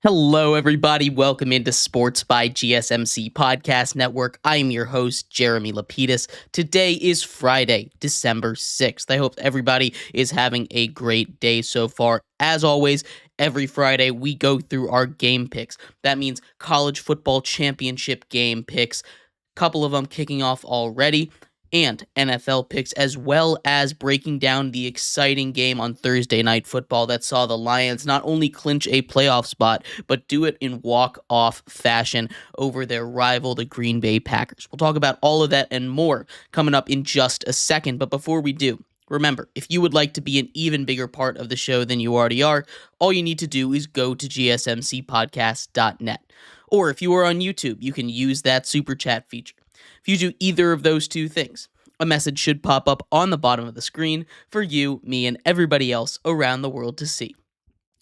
Hello, everybody. Welcome into Sports by GSMC Podcast Network. I'm your host, Jeremy Lapidus. Today is Friday, December 6th. I hope everybody is having a great day so far. As always, every Friday we go through our game picks. That means college football championship game picks, a couple of them kicking off already, and NFL picks, as well as breaking down the exciting game on Thursday Night Football that saw the Lions not only clinch a playoff spot, but do it in walk-off fashion over their rival, the Green Bay Packers. We'll talk about all of that and more coming up in just a second, but before we do, remember, if you would like to be an even bigger part of the show than you already are, all you need to do is go to gsmcpodcast.net. Or if you are on YouTube, you can use that super chat feature. If you do either of those two things, a message should pop up on the bottom of the screen for you, me, and everybody else around the world to see.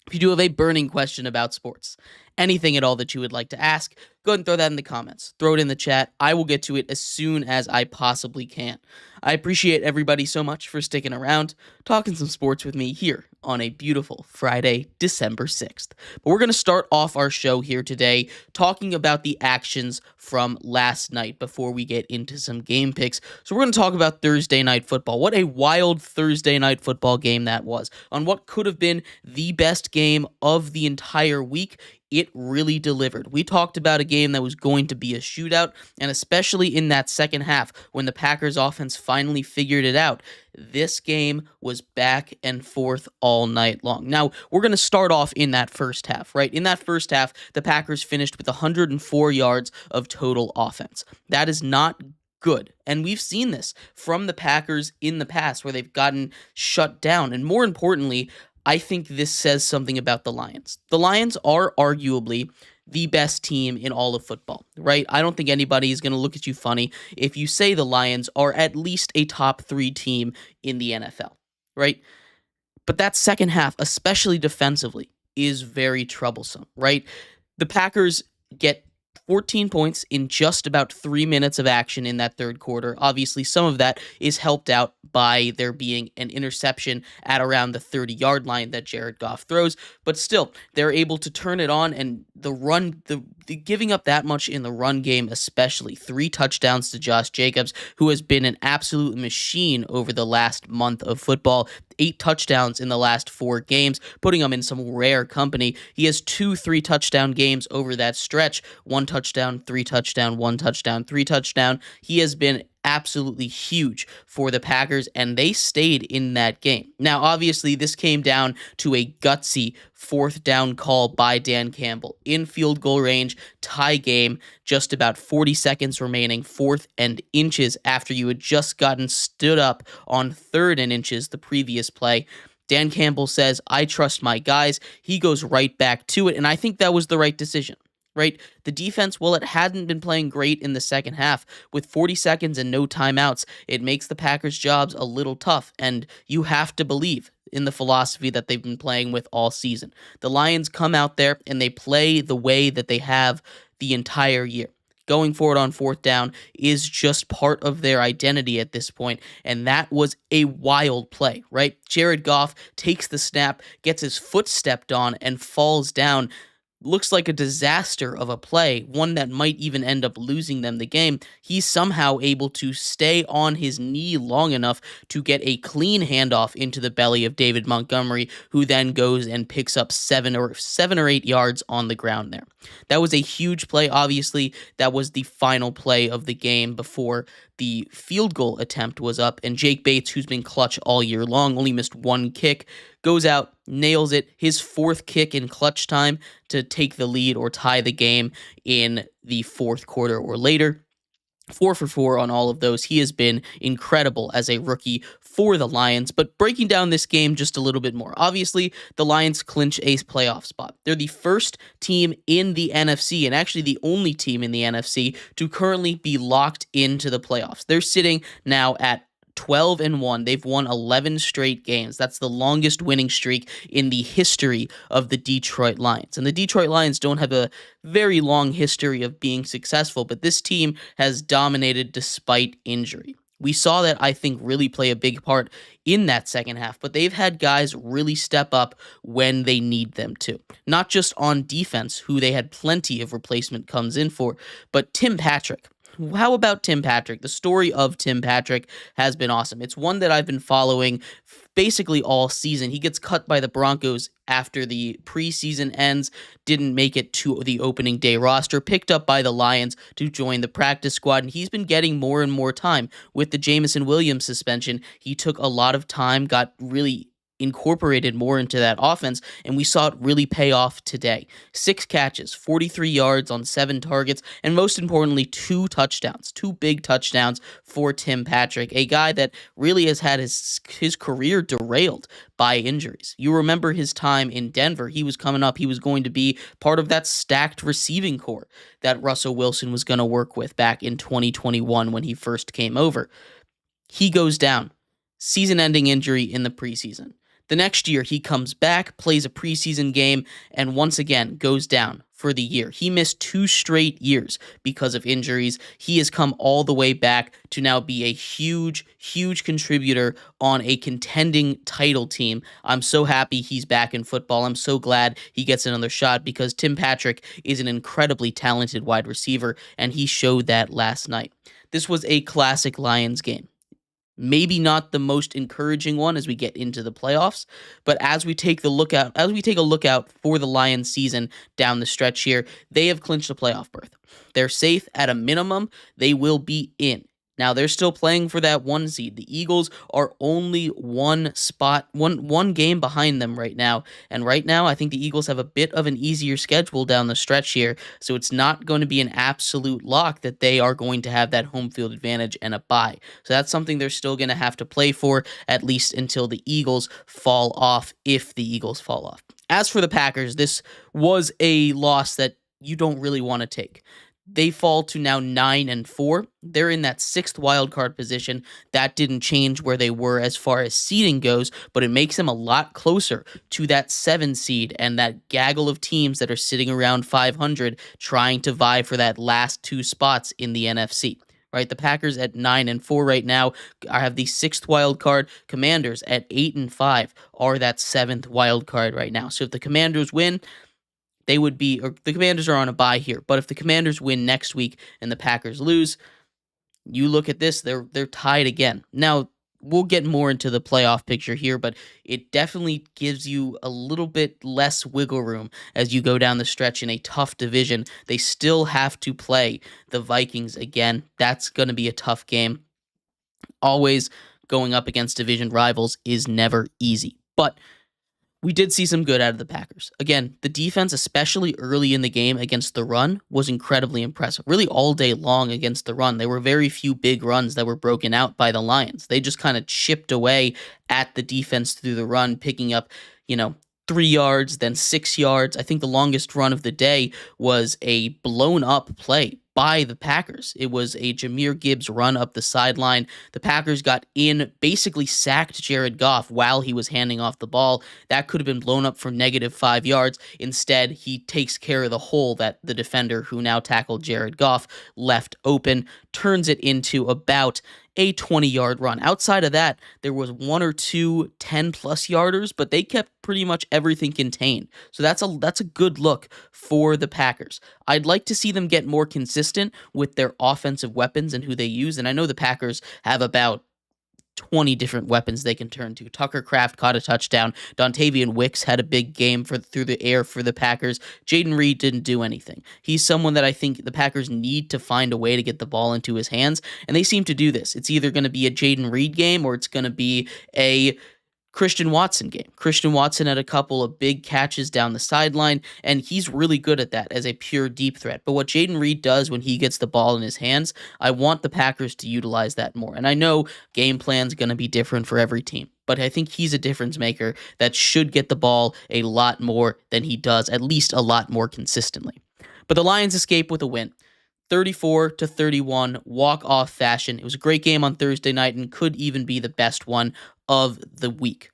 If you do have a burning question about sports, anything at all that you would like to ask, go ahead and throw that in the comments. Throw it in the chat. I will get to it as soon as I possibly can. I appreciate everybody so much for sticking around, talking some sports with me here on a beautiful Friday, December 6th. But we're going to start off our show here today talking about the actions from last night before we get into some game picks. So we're going to talk about Thursday Night Football. What a wild Thursday Night Football game that was. On what could have been the best game of the entire week, it really delivered. We talked about a game that was going to be a shootout, and especially in that second half when the Packers offense finally figured it out, this game was back and forth all night long. Now, we're going to start off in that first half, right? In that first half, the Packers finished with 104 yards of total offense. That is not good. And we've seen this from the Packers in the past where they've gotten shut down. And more importantly, I think this says something about the Lions. The Lions are arguably the best team in all of football, right? I don't think anybody is going to look at you funny if you say the Lions are at least a top 3 team in the NFL, right? But that second half, especially defensively, is very troublesome, right? The Packers get 14 points in just about 3 minutes of action in that third quarter. Obviously, some of that is helped out by there being an interception at around the 30-yard line that Jared Goff throws, but still, they're able to turn it on, and the giving up that much in the run game, especially 3 touchdowns to Josh Jacobs, who has been an absolute machine over the last month of football. 8 touchdowns in the last 4 games, putting him in some rare company. He has 2 3-touchdown games over that stretch. 1 touchdown, 3 touchdown, 1 touchdown, 3 touchdown. He has been absolutely huge for the Packers, and they stayed in that game. Now, obviously, this came down to a gutsy 4th down call by Dan Campbell. In field goal range, tie game, just about 40 seconds remaining, 4th and inches after you had just gotten stood up on 3rd and inches the previous play. Dan Campbell says, "I trust my guys." He goes right back to it, and I think that was the right decision. Right? The defense, well, it hadn't been playing great in the second half. With 40 seconds and no timeouts, it makes the Packers' jobs a little tough, and you have to believe in the philosophy that they've been playing with all season. The Lions come out there and they play the way that they have the entire year. Going forward on 4th down is just part of their identity at this point, and that was a wild play, right? Jared Goff takes the snap, gets his foot stepped on, and falls down. Looks like a disaster of a play, one that might even end up losing them the game. He's somehow able to stay on his knee long enough to get a clean handoff into the belly of David Montgomery, who then goes and picks up 7 or 8 yards on the ground there. That was a huge play. Obviously, that was the final play of the game before the field goal attempt was up, and Jake Bates, who's been clutch all year long, only missed 1 kick, goes out, nails it, his 4th kick in clutch time to take the lead or tie the game in the 4th quarter or later. 4 for 4 on all of those. He has been incredible as a rookie for the Lions. But breaking down this game just a little bit more. Obviously, the Lions clinch a playoff spot. They're the first team in the NFC, and actually the only team in the NFC, to currently be locked into the playoffs. They're sitting now at 12-1. They've won 11 straight games. That's the longest winning streak in the history of the Detroit Lions. And the Detroit Lions don't have a very long history of being successful, but this team has dominated despite injury. We saw that, I think, really play a big part in that second half, but they've had guys really step up when they need them to. Not just on defense, who they had plenty of replacement comes in for, but Tim Patrick. How about Tim Patrick? The story of Tim Patrick has been awesome. It's one that I've been following basically all season. He gets cut by the Broncos after the preseason ends, didn't make it to the opening day roster, picked up by the Lions to join the practice squad, and he's been getting more and more time. With the Jameson Williams suspension, he took a lot of time, got really incorporated more into that offense, and we saw it really pay off today. 6 catches, 43 yards on 7 targets, and most importantly, 2 touchdowns, 2 big touchdowns for Tim Patrick, a guy that really has had his career derailed by injuries. You remember his time in Denver. He was coming up. He was going to be part of that stacked receiving core that Russell Wilson was going to work with back in 2021 when he first came over. He goes down. Season-ending injury in the preseason. The next year, he comes back, plays a preseason game, and once again goes down for the year. He missed 2 straight years because of injuries. He has come all the way back to now be a huge, huge contributor on a contending title team. I'm so happy he's back in football. I'm so glad he gets another shot because Tim Patrick is an incredibly talented wide receiver, and he showed that last night. This was a classic Lions game. Maybe not the most encouraging one as we get into the playoffs, but as we take a look out for the Lions season down the stretch here, they have clinched a playoff berth. They're safe at a minimum. They will be in. Now they're still playing for that 1 seed. The Eagles are only one game behind them right now. And right now, I think the Eagles have a bit of an easier schedule down the stretch here. So it's not going to be an absolute lock that they are going to have that home field advantage and a bye. So that's something they're still going to have to play for, at least until the Eagles fall off, if the Eagles fall off. As for the Packers, this was a loss that you don't really want to take. They fall to now 9-4. They're in that 6th wildcard position. That didn't change where they were as far as seeding goes, but it makes them a lot closer to that 7 seed and that gaggle of teams that are sitting around 500 trying to vie for that last 2 spots in the NFC. Right, the Packers at 9-4 right now have the 6th wild card. Commanders at 8-5 are that 7th wild card right now. So if the Commanders win, the Commanders are on a bye here, but if the Commanders win next week and the Packers lose, you look at this, they're tied again. Now, we'll get more into the playoff picture here, but it definitely gives you a little bit less wiggle room as you go down the stretch in a tough division. They still have to play the Vikings again. That's going to be a tough game. Always going up against division rivals is never easy, but we did see some good out of the Packers. Again, the defense, especially early in the game against the run, was incredibly impressive. Really all day long against the run. There were very few big runs that were broken out by the Lions. They just kind of chipped away at the defense through the run, picking up, 3 yards, then 6 yards. I think the longest run of the day was a blown up play by the Packers. It was a Jahmyr Gibbs run up the sideline. The Packers got in, basically sacked Jared Goff while he was handing off the ball. That could have been blown up for -5 yards. Instead, he takes care of the hole that the defender who now tackled Jared Goff left open, turns it into about a 20-yard run. Outside of that, there was 1 or 2 10-plus yarders, but they kept pretty much everything contained. So that's a good look for the Packers. I'd like to see them get more consistent with their offensive weapons and who they use, and I know the Packers have about 20 different weapons they can turn to. Tucker Kraft caught a touchdown. Dontavian Wicks had a big game through the air for the Packers. Jaden Reed didn't do anything. He's someone that I think the Packers need to find a way to get the ball into his hands, and they seem to do this. It's either going to be a Jaden Reed game or it's going to be a Christian Watson game. Christian Watson had a couple of big catches down the sideline, and he's really good at that as a pure deep threat. But what Jaden Reed does when he gets the ball in his hands, I want the Packers to utilize that more. And I know game plan's going to be different for every team, but I think he's a difference maker that should get the ball a lot more than he does, at least a lot more consistently. But the Lions escape with a win. 34-31, walk-off fashion. It was a great game on Thursday night and could even be the best one of the week.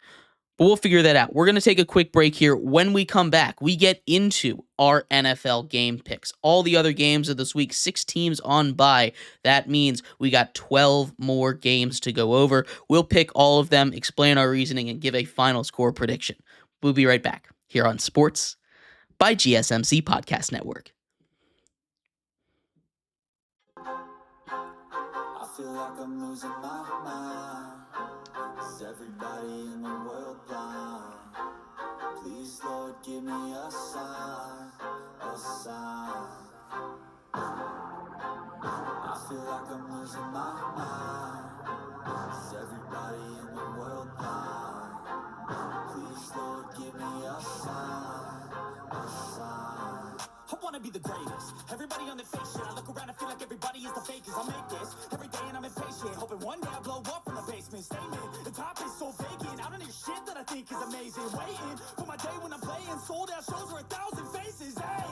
But we'll figure that out. We're going to take a quick break here. When we come back, we get into our NFL game picks. All the other games of this week, 6 teams on bye. That means we got 12 more games to go over. We'll pick all of them, explain our reasoning, and give a final score prediction. We'll be right back here on Sports by GSMC Podcast Network. I feel like I'm losing my mind. Is everybody in the world blind? Please, Lord, give me a sign, a sign. I feel like I'm losing my mind. Is everybody in the world blind? Please, Lord, give me a sign, a sign. I wanna be the greatest. Everybody on the fake shit. I look around and feel like everybody is the fakest. I make this every day and I'm impatient. Hoping one day I blow up from the basement. Statement, the top is so vacant. I don't hear shit that I think is amazing. Waiting for my day when I'm playing. Sold out shows for 1,000 faces. Hey,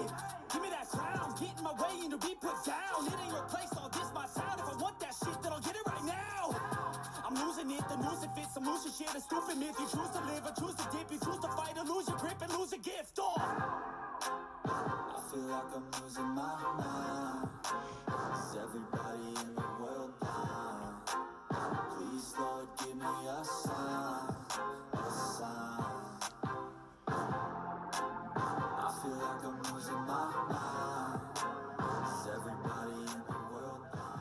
give me that crown. Get in my way and to be put down. It ain't your place, all this my sound. If I want that shit, then I'll get it right now. I'm losing it, the news it fits. I'm losing shit, a stupid myth. You choose to live or choose to dip. You choose to fight or lose your grip and lose a gift. I feel like I'm losing my mind. Is everybody in the world blind? Please, Lord, give me a sign, a sign. I feel like I'm losing my mind. Is everybody in the world blind?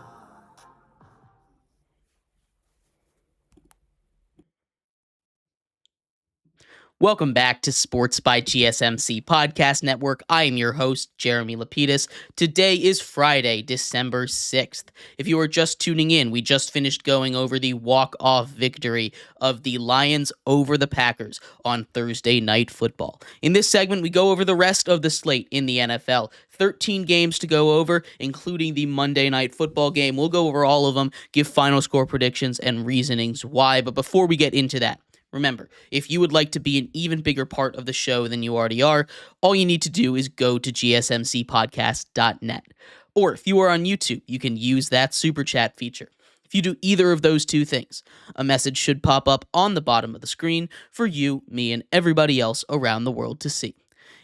Welcome back to Sports by GSMC Podcast Network. I am your host, Jeremy Lapidus. Today is Friday, December 6th. If you are just tuning in, we just finished going over the walk-off victory of the Lions over the Packers on Thursday Night Football. In this segment, we go over the rest of the slate in the NFL. 13 games to go over, including the Monday Night Football game. We'll go over all of them, give final score predictions and reasonings why. But before we get into that, remember, if you would like to be an even bigger part of the show than you already are, all you need to do is go to gsmcpodcast.net. Or if you are on YouTube, you can use that super chat feature. If you do either of those two things, a message should pop up on the bottom of the screen for you, me, and everybody else around the world to see.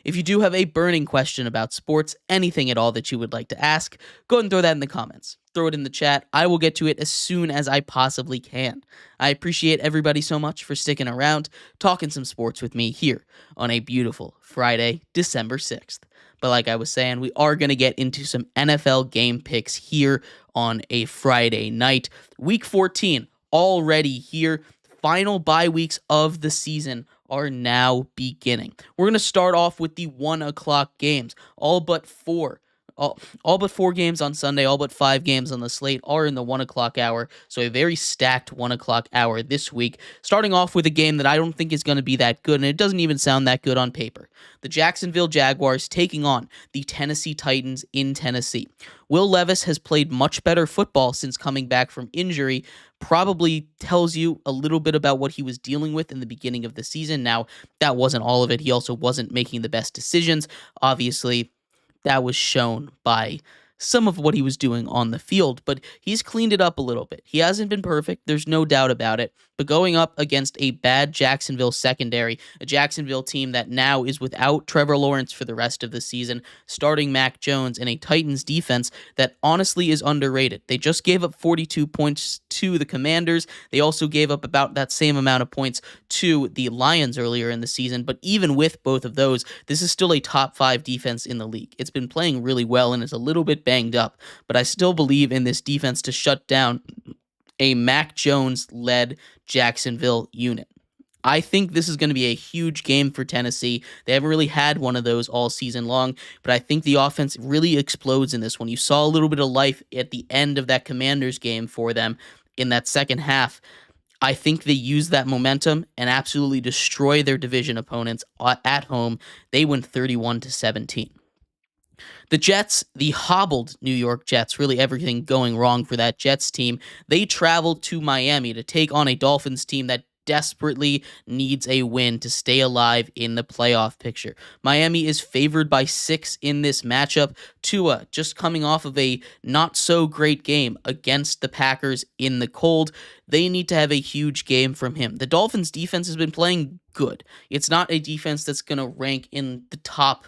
If you do have a burning question about sports, anything at all that you would like to ask, go ahead and throw that in the comments. Throw it in the chat. I will get to it as soon as I possibly can. I appreciate everybody so much for sticking around, talking some sports with me here on a beautiful Friday, December 6th. But like I was saying, we are going to get into some NFL game picks here on a Friday night. Week 14 already here. Final bye weeks of the season are now beginning. We're going to start off with the 1 o'clock games. All but 4 games on Sunday, all but 5 games on the slate are in the 1 o'clock hour. So a very stacked 1 o'clock hour this week. Starting off with a game that I don't think is going to be that good, and it doesn't even sound that good on paper. The Jacksonville Jaguars taking on the Tennessee Titans in Tennessee. Will Levis has played much better football since coming back from injury. Probably tells you a little bit about what he was dealing with in the beginning of the season. Now, that wasn't all of it. He also wasn't making the best decisions. Obviously, that was shown by some of what he was doing on the field, but he's cleaned it up a little bit. He hasn't been perfect, there's no doubt about it, but going up against a bad Jacksonville secondary, a Jacksonville team that now is without Trevor Lawrence for the rest of the season, starting Mac Jones, and a Titans defense that honestly is underrated. They just gave up 42 points to the Commanders. They also gave up about that same amount of points to the Lions earlier in the season, but even with both of those, this is still a top 5 defense in the league. It's been playing really well and is a little bit banged up, but I still believe in this defense to shut down a Mac Jones-led Jacksonville unit. I think this is going to be a huge game for Tennessee. They haven't really had one of those all season long, but I think the offense really explodes in this one. You saw a little bit of life at the end of that Commanders game for them in that second half. I think they use that momentum and absolutely destroy their division opponents at home. They win 31-17. The Jets, the hobbled New York Jets, really everything going wrong for that Jets team. They traveled to Miami to take on a Dolphins team that desperately needs a win to stay alive in the playoff picture. Miami is favored by 6 in this matchup. Tua just coming off of a not so great game against the Packers in the cold. They need to have a huge game from him. The Dolphins defense has been playing good. It's not a defense that's going to rank in the top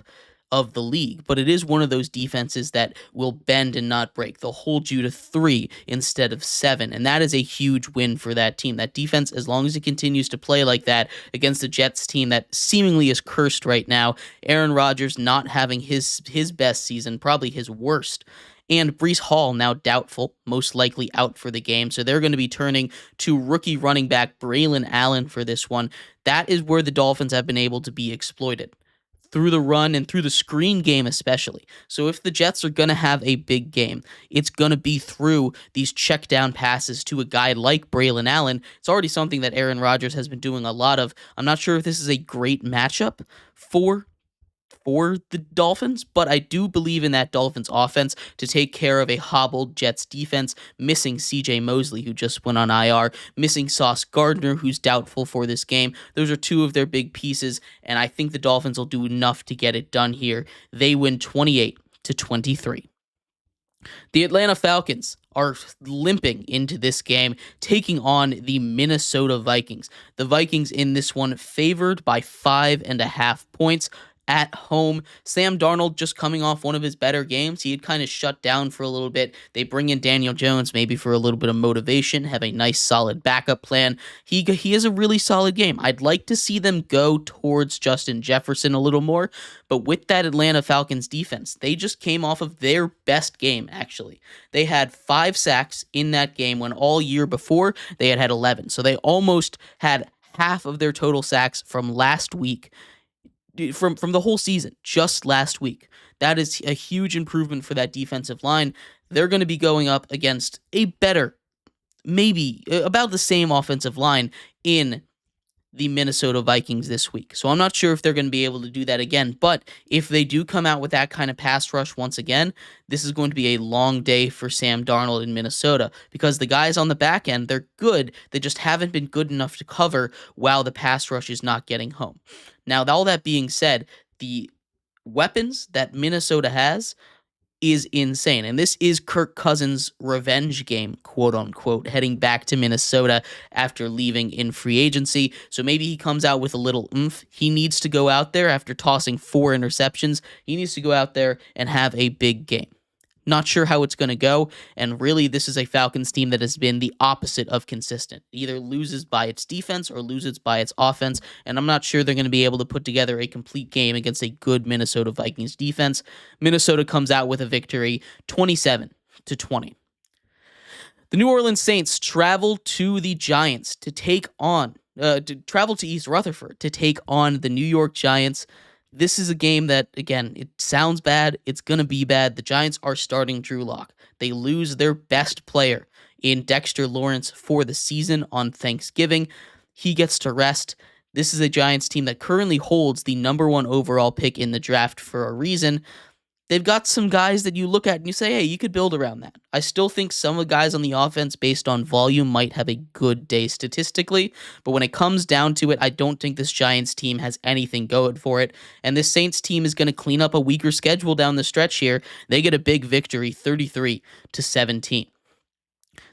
of the league, but it is one of those defenses that will bend and not break. They'll hold you to 3 instead of 7, and that is a huge win for that team. That defense, as long as it continues to play like that against the Jets team that seemingly is cursed right now, Aaron Rodgers not having his best season, probably his worst, and Breece Hall now doubtful, most likely out for the game. So they're going to be turning to rookie running back Braylon Allen for this one. That is where the Dolphins have been able to be exploited, through the run and through the screen game especially. So if the Jets are going to have a big game, it's going to be through these check down passes to a guy like Braylon Allen. It's already something that Aaron Rodgers has been doing a lot of. I'm not sure if this is a great matchup for the Dolphins, but I do believe in that Dolphins offense to take care of a hobbled Jets defense, missing CJ Mosley, who just went on IR, missing Sauce Gardner, who's doubtful for this game. Those are two of their big pieces, and I think the Dolphins will do enough to get it done here. They win 28-23. The Atlanta Falcons are limping into this game, taking on the Minnesota Vikings. The Vikings in this one favored by 5.5 points at home. Sam Darnold just coming off one of his better games. He had kind of shut down for a little bit. They bring in Daniel Jones maybe for a little bit of motivation, have a nice solid backup plan. He has a really solid game. I'd like to see them go towards Justin Jefferson a little more, but with that Atlanta Falcons defense, they just came off of their best game, actually. They had 5 sacks in that game when all year before they had 11. So they almost had half of their total sacks from last week, from the whole season, just last week. That is a huge improvement for that defensive line. They're going to be going up against a better, maybe about the same offensive line in the Minnesota Vikings this week. So I'm not sure if they're going to be able to do that again, but if they do come out with that kind of pass rush once again, this is going to be a long day for Sam Darnold in Minnesota, because the guys on the back end, they're good. They just haven't been good enough to cover while the pass rush is not getting home. Now, all that being said, the weapons that Minnesota has is insane. And this is Kirk Cousins' revenge game, quote unquote, heading back to Minnesota after leaving in free agency. So maybe he comes out with a little oomph. He needs to go out there after tossing 4 interceptions. He needs to go out there and have a big game. Not sure how it's going to go, and really this is a Falcons team that has been the opposite of consistent. It either loses by its defense or loses by its offense, and I'm not sure they're going to be able to put together a complete game against a good Minnesota Vikings defense. Minnesota comes out with a victory, 27-20. The New Orleans Saints travel to the Giants to travel to East Rutherford to take on the New York Giants. This is a game that, again, it sounds bad. It's going to be bad. The Giants are starting Drew Lock. They lose their best player in Dexter Lawrence for the season on Thanksgiving. He gets to rest. This is a Giants team that currently holds the number 1 overall pick in the draft for a reason. They've got some guys that you look at and you say, hey, you could build around that. I still think some of the guys on the offense based on volume might have a good day statistically, but when it comes down to it, I don't think this Giants team has anything going for it, and this Saints team is going to clean up a weaker schedule down the stretch here. They get a big victory, 33-17.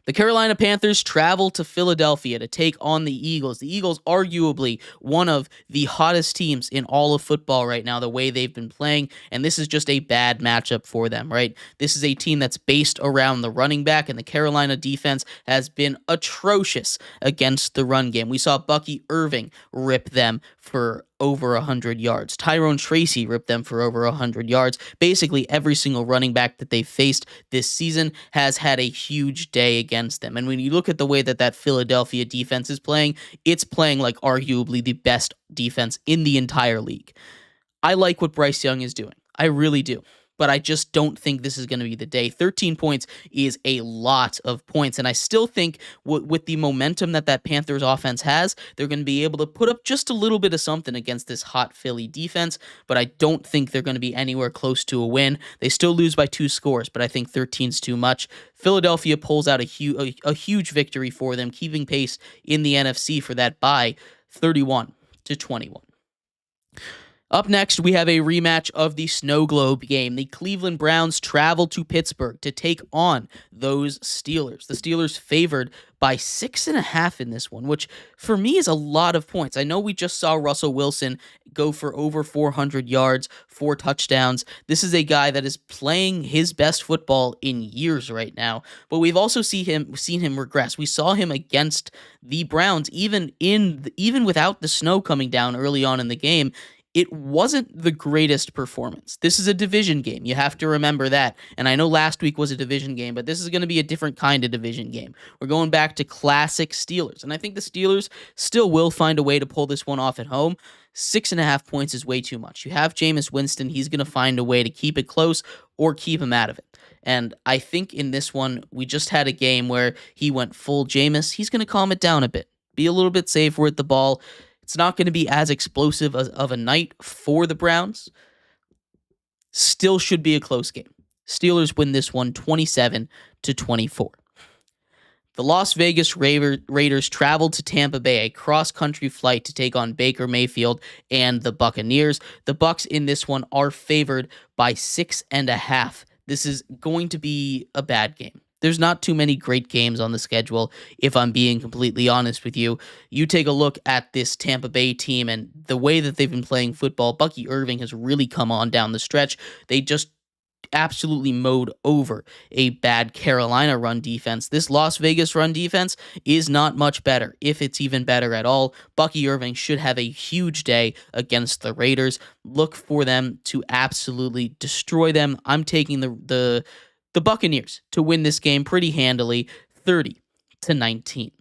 The Carolina Panthers travel to Philadelphia to take on the Eagles. The Eagles, arguably one of the hottest teams in all of football right now, the way they've been playing, and this is just a bad matchup for them, right? This is a team that's based around the running back, and the Carolina defense has been atrocious against the run game. We saw Bucky Irving rip them for over 100 yards. Tyrone Tracy ripped them for over 100 yards. Basically, every single running back that they've faced this season has had a huge day against them. And when you look at the way that Philadelphia defense is playing, it's playing like arguably the best defense in the entire league. I like what Bryce Young is doing. I really do. but I just don't think this is going to be the day. 13 points is a lot of points, and I still think with the momentum that Panthers offense has, they're going to be able to put up just a little bit of something against this hot Philly defense, but I don't think they're going to be anywhere close to a win. They still lose by 2 scores, but I think 13's too much. Philadelphia pulls out a huge victory for them, keeping pace in the NFC for that bye, 31-21. Up next, we have a rematch of the Snow Globe game. The Cleveland Browns travel to Pittsburgh to take on those Steelers. The Steelers favored by 6.5 in this one, which for me is a lot of points. I know we just saw Russell Wilson go for over 400 yards, 4 touchdowns. This is a guy that is playing his best football in years right now, but we've also seen him regress. We saw him against the Browns, even without the snow coming down early on in the game. It wasn't the greatest performance. This is a division game. You have to remember that. And I know last week was a division game, but this is going to be a different kind of division game. We're going back to classic Steelers. And I think the Steelers still will find a way to pull this one off at home. 6.5 points is way too much. You have Jameis Winston. He's going to find a way to keep it close or keep him out of it. And I think in this one, we just had a game where he went full Jameis. He's going to calm it down a bit. Be a little bit safer with the ball. It's not going to be as explosive of a night for the Browns. Still should be a close game. Steelers win this one 27-24. The Las Vegas Raiders traveled to Tampa Bay, a cross-country flight to take on Baker Mayfield and the Buccaneers. The Bucs in this one are favored by 6.5. This is going to be a bad game. There's not too many great games on the schedule, if I'm being completely honest with you. You take a look at this Tampa Bay team and the way that they've been playing football. Bucky Irving has really come on down the stretch. They just absolutely mowed over a bad Carolina run defense. This Las Vegas run defense is not much better, if it's even better at all. Bucky Irving should have a huge day against the Raiders. Look for them to absolutely destroy them. I'm taking the Buccaneers to win this game pretty handily, 30-19.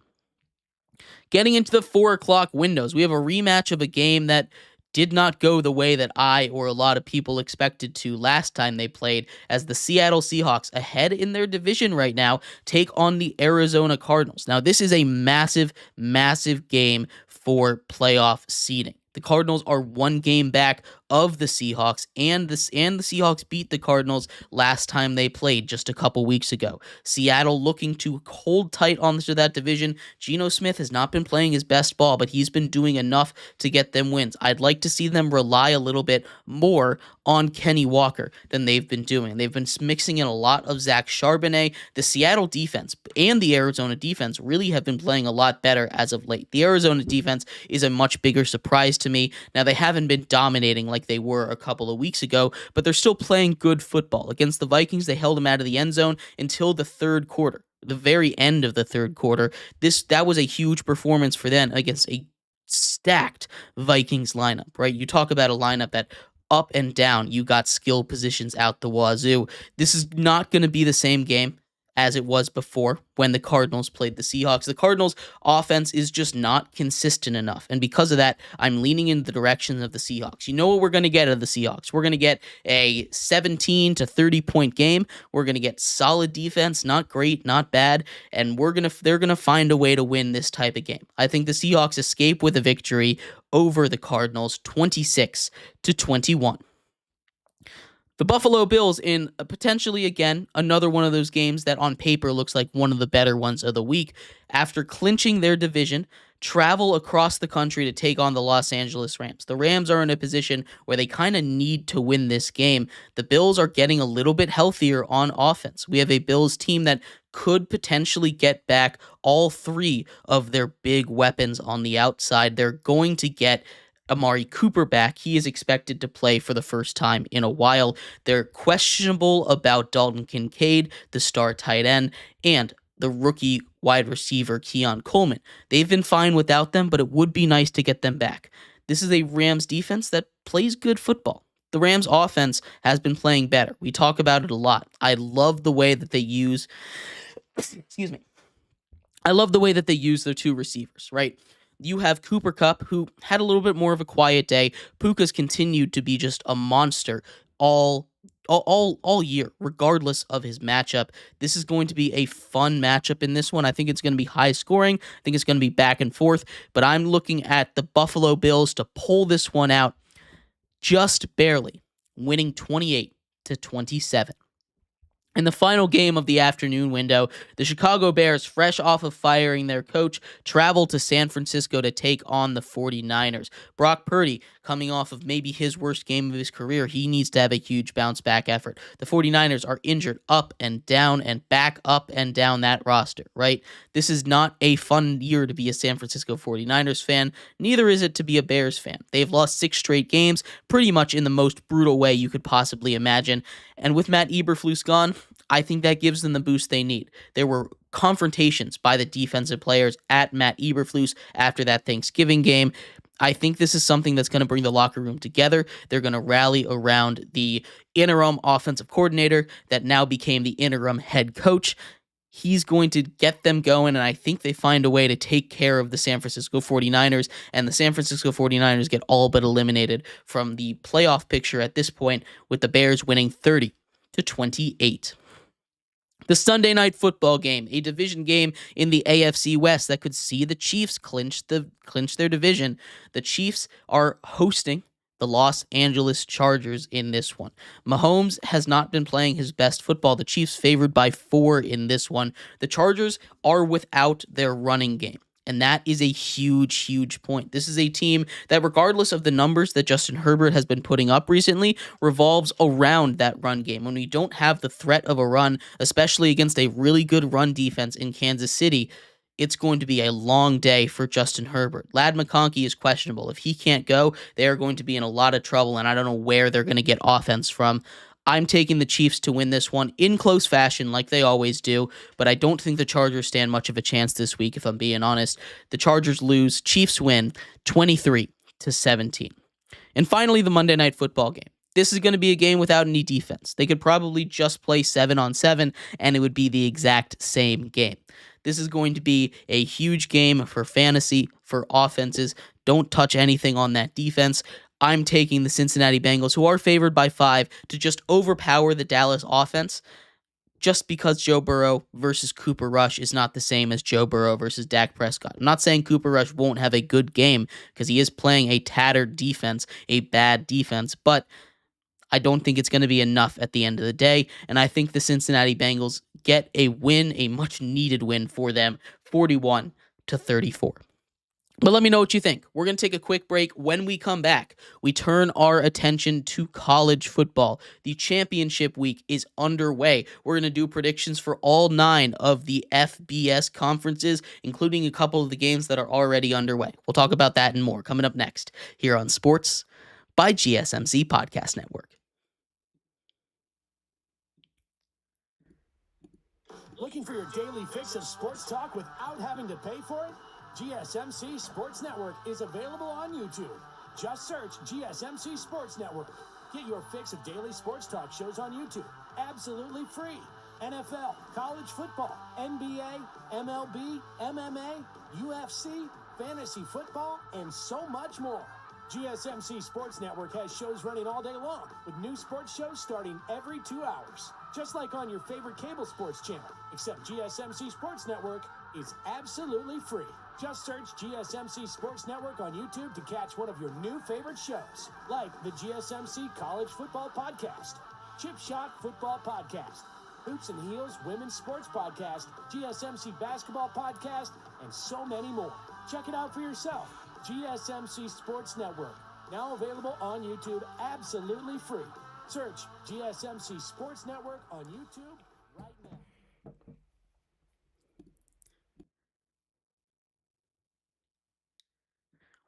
Getting into the 4 o'clock windows, we have a rematch of a game that did not go the way that I or a lot of people expected to last time they played, as the Seattle Seahawks, ahead in their division right now, take on the Arizona Cardinals. Now, this is a massive, massive game for playoff seeding. The Cardinals are 1 game back of the Seahawks, and the Seahawks beat the Cardinals last time they played just a couple weeks ago. Seattle looking to hold tight onto that division. Geno Smith has not been playing his best ball, but he's been doing enough to get them wins. I'd like to see them rely a little bit more on Kenny Walker than they've been doing. They've been mixing in a lot of Zach Charbonnet. The Seattle defense and the Arizona defense really have been playing a lot better as of late. The Arizona defense is a much bigger surprise to me. Now, they haven't been dominating like they were a couple of weeks ago, but they're still playing good football. Against the Vikings, they held them out of the end zone until the third quarter, the very end of the third quarter. That was a huge performance for them against a stacked Vikings lineup, right? You talk about a lineup that up and down, you got skill positions out the wazoo. This is not going to be the same game as it was before when the Cardinals played the Seahawks. The Cardinals' offense is just not consistent enough, and because of that, I'm leaning in the direction of the Seahawks. You know what we're going to get out of the Seahawks? We're going to get a 17 to 30 point game. We're going to get solid defense, not great, not bad, and they're going to find a way to win this type of game. I think the Seahawks escape with a victory over the Cardinals, 26-21. The Buffalo Bills in potentially, again, another one of those games that on paper looks like one of the better ones of the week. After clinching their division, travel across the country to take on the Los Angeles Rams. The Rams are in a position where they kind of need to win this game. The Bills are getting a little bit healthier on offense. We have a Bills team that could potentially get back all 3 of their big weapons on the outside. They're going to get Amari Cooper back. He is expected to play for the first time in a while. They're questionable about Dalton Kincaid, the star tight end, and the rookie wide receiver Keon Coleman. They've been fine without them, but it would be nice to get them back. This is a Rams defense that plays good football. The Rams offense has been playing better. We talk about it a lot. I love the way that they use I love the way that they use their 2 receivers, right? You have Cooper Kupp, who had a little bit more of a quiet day. Puka's continued to be just a monster all all year, regardless of his matchup. This is going to be a fun matchup in this one. I think it's going to be high scoring. I think it's going to be back and forth, but I'm looking at the Buffalo Bills to pull this one out just barely, winning 28-27. In the final game of the afternoon window, the Chicago Bears, fresh off of firing their coach, travel to San Francisco to take on the 49ers. Brock Purdy, coming off of maybe his worst game of his career, he needs to have a huge bounce-back effort. The 49ers are injured up and down and back up and down that roster, right? This is not a fun year to be a San Francisco 49ers fan. Neither is it to be a Bears fan. They've lost 6 straight games, pretty much in the most brutal way you could possibly imagine. And with Matt Eberflus gone, I think that gives them the boost they need. There were confrontations by the defensive players at Matt Eberflus after that Thanksgiving game. I think this is something that's going to bring the locker room together. They're going to rally around the interim offensive coordinator that now became the interim head coach. He's going to get them going, and I think they find a way to take care of the San Francisco 49ers, and the San Francisco 49ers get all but eliminated from the playoff picture at this point, with the Bears winning 30-28. The Sunday night football game, a division game in the AFC West that could see the Chiefs clinch their division. The Chiefs are hosting the Los Angeles Chargers in this one. Mahomes has not been playing his best football. The Chiefs favored by 4 in this one. The Chargers are without their running game. And that is a huge, huge point. This is a team that, regardless of the numbers that Justin Herbert has been putting up recently, revolves around that run game. When we don't have the threat of a run, especially against a really good run defense in Kansas City, it's going to be a long day for Justin Herbert. Ladd McConkey is questionable. If he can't go, they are going to be in a lot of trouble, and I don't know where they're going to get offense from. I'm taking the Chiefs to win this one in close fashion like they always do, but I don't think the Chargers stand much of a chance this week, if I'm being honest. The Chargers lose, Chiefs win 23-17. And finally, the Monday Night Football game. This is going to be a game without any defense. They could probably just play 7-on-7, and it would be the exact same game. This is going to be a huge game for fantasy, for offenses. Don't touch anything on that defense. I'm taking the Cincinnati Bengals, who are favored by 5, to just overpower the Dallas offense, just because Joe Burrow versus Cooper Rush is not the same as Joe Burrow versus Dak Prescott. I'm not saying Cooper Rush won't have a good game, because he is playing a tattered defense, a bad defense, but I don't think it's going to be enough at the end of the day, and I think the Cincinnati Bengals get a win, a much-needed win for them, 41-34. But let me know what you think. We're going to take a quick break. When we come back, we turn our attention to college football. The championship week is underway. We're going to do predictions for all 9 of the FBS conferences, including a couple of the games that are already underway. We'll talk about that and more coming up next here on Sports by GSMC Podcast Network. Looking for your daily fix of sports talk without having to pay for it? GSMC Sports Network is available on YouTube. Just search GSMC Sports Network. Get your fix of daily sports talk shows on YouTube, absolutely free. NFL, college football, NBA, MLB, MMA, UFC, fantasy football, and so much more. GSMC Sports Network has shows running all day long, with new sports shows starting every 2 hours. Just like on your favorite cable sports channel, except GSMC Sports Network is absolutely free. Just search GSMC Sports Network on YouTube to catch one of your new favorite shows, like the GSMC College Football Podcast, Chip Shot Football Podcast, Hoops and Heels Women's Sports Podcast, GSMC Basketball Podcast, and so many more. Check it out for yourself. GSMC Sports Network, now available on YouTube absolutely free. Search GSMC Sports Network on YouTube right now.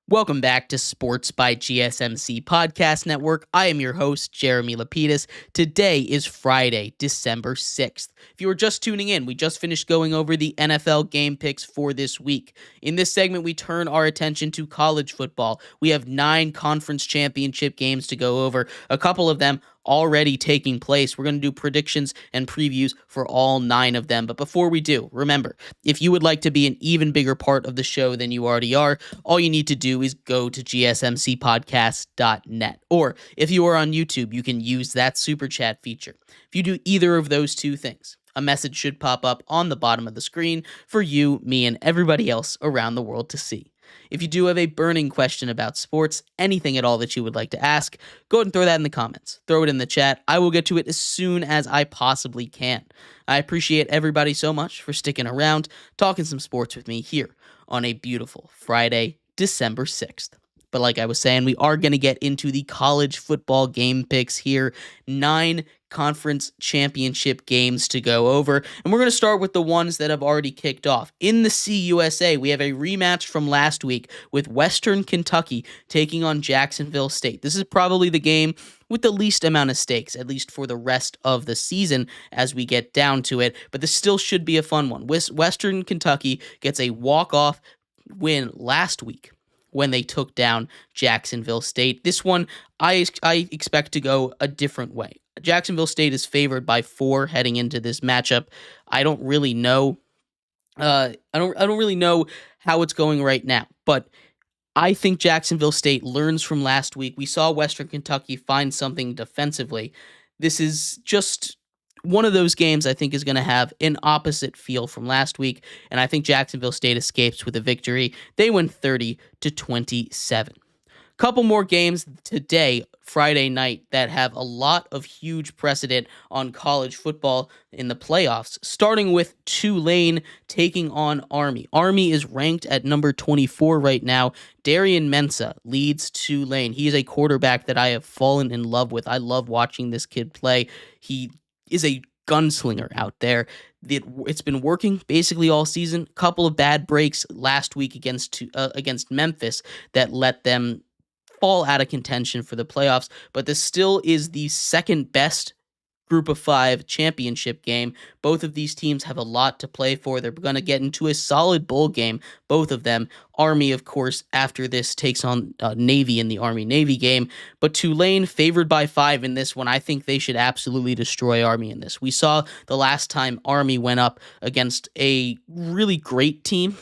Welcome back to Sports by GSMC Podcast Network. I am your host, Jeremy Lapidus. Today is Friday, December 6th. If you were just tuning in, we just finished going over the NFL game picks for this week. In this segment, we turn our attention to college football. We have 9 conference championship games to go over. A couple of them already taking place. We're going to do predictions and previews for all 9 of them. But before we do, remember, if you would like to be an even bigger part of the show than you already are, all you need to do is go to gsmcpodcast.net. Or if you are on YouTube, you can use that super chat feature. If you do either of those 2 things, a message should pop up on the bottom of the screen for you, me, and everybody else around the world to see. If you do have a burning question about sports, anything at all that you would like to ask, go ahead and throw that in the comments. Throw it in the chat. I will get to it as soon as I possibly can. I appreciate everybody so much for sticking around, talking some sports with me here on a beautiful Friday, December 6th. But like I was saying, we are going to get into the college football game picks here. 9 conference championship games to go over. And we're going to start with the ones that have already kicked off. In the CUSA, we have a rematch from last week with Western Kentucky taking on Jacksonville State. This is probably the game with the least amount of stakes, at least for the rest of the season as we get down to it. But this still should be a fun one. Western Kentucky gets a walk-off win last week when they took down Jacksonville State. This one, I expect to go a different way. Jacksonville State is favored by 4 heading into this matchup. I don't really know. I don't really know how it's going right now, but I think Jacksonville State learns from last week. We saw Western Kentucky find something defensively. This is just one of those games I think is going to have an opposite feel from last week, and I think Jacksonville State escapes with a victory. They win 30-27. Couple more games today, Friday night, that have a lot of huge precedent on college football in the playoffs, starting with Tulane taking on Army. Army is ranked at number 24 right now. Darian Mensah leads Tulane. He is a quarterback that I have fallen in love with. I love watching this kid play. He is a gunslinger out there. It's been working basically all season. Couple of bad breaks last week against Memphis that let them fall out of contention for the playoffs, but this still is the second best Group of 5 championship game. Both of these teams have a lot to play for. They're going to get into a solid bowl game, both of them. Army, of course, after this takes on Navy in the Army-Navy game, but Tulane favored by 5 in this one. I think they should absolutely destroy Army in this. We saw the last time Army went up against a really great team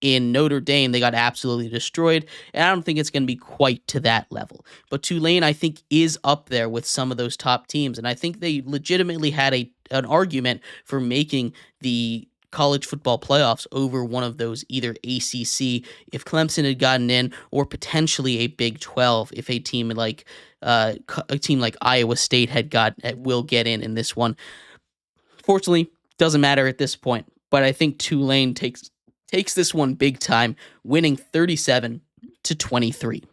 in Notre Dame, they got absolutely destroyed, and I don't think it's going to be quite to that level. But Tulane, I think, is up there with some of those top teams, and I think they legitimately had an argument for making the college football playoffs over one of those, either ACC if Clemson had gotten in, or potentially a Big 12 if a team like Iowa State will get in this one. Fortunately, doesn't matter at this point, but I think Tulane takes this one big time, winning 37-23.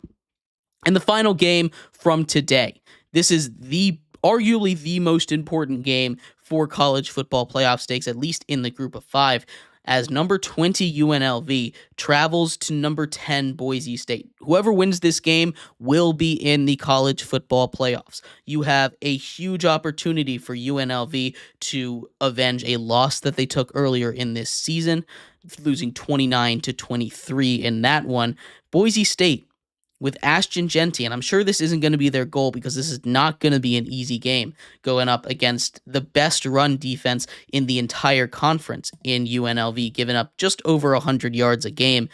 And the final game from today. This is arguably the most important game for college football playoff stakes, at least in the Group of 5, as number 20 UNLV travels to number 10 Boise State. Whoever wins this game will be in the college football playoffs. You have a huge opportunity for UNLV to avenge a loss that they took earlier in this season, losing 29-23 in that one. Boise State with Ashton Jeanty, and I'm sure this isn't going to be their goal because this is not going to be an easy game, going up against the best run defense in the entire conference in UNLV, giving up just over 100 yards a game.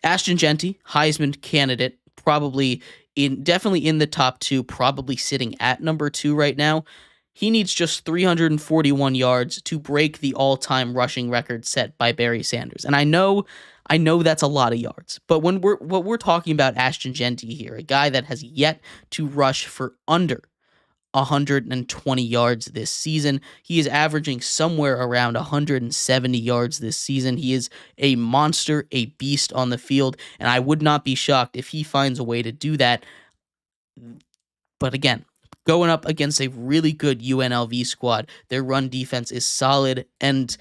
Ashton Jeanty, Heisman candidate, definitely in the top 2, probably sitting at number 2 right now. He needs just 341 yards to break the all-time rushing record set by Barry Sanders. And I know that's a lot of yards, but what we're talking about Ashton Jeanty here, a guy that has yet to rush for under 120 yards this season. He is averaging somewhere around 170 yards this season. He is a monster, a beast on the field, and I would not be shocked if he finds a way to do that. But again, going up against a really good UNLV squad, their run defense is solid, and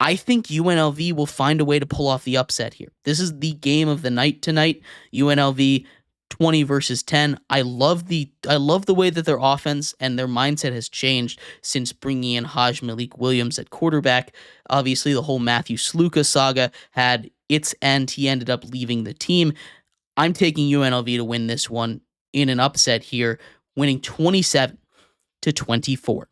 I think UNLV will find a way to pull off the upset here. This is the game of the night tonight. UNLV 20 versus 10. I love the way that their offense and their mindset has changed since bringing in Malik Williams at quarterback. Obviously, the whole Matthew Sluka saga had its end. He ended up leaving the team. I'm taking UNLV to win this one in an upset here winning 27-24.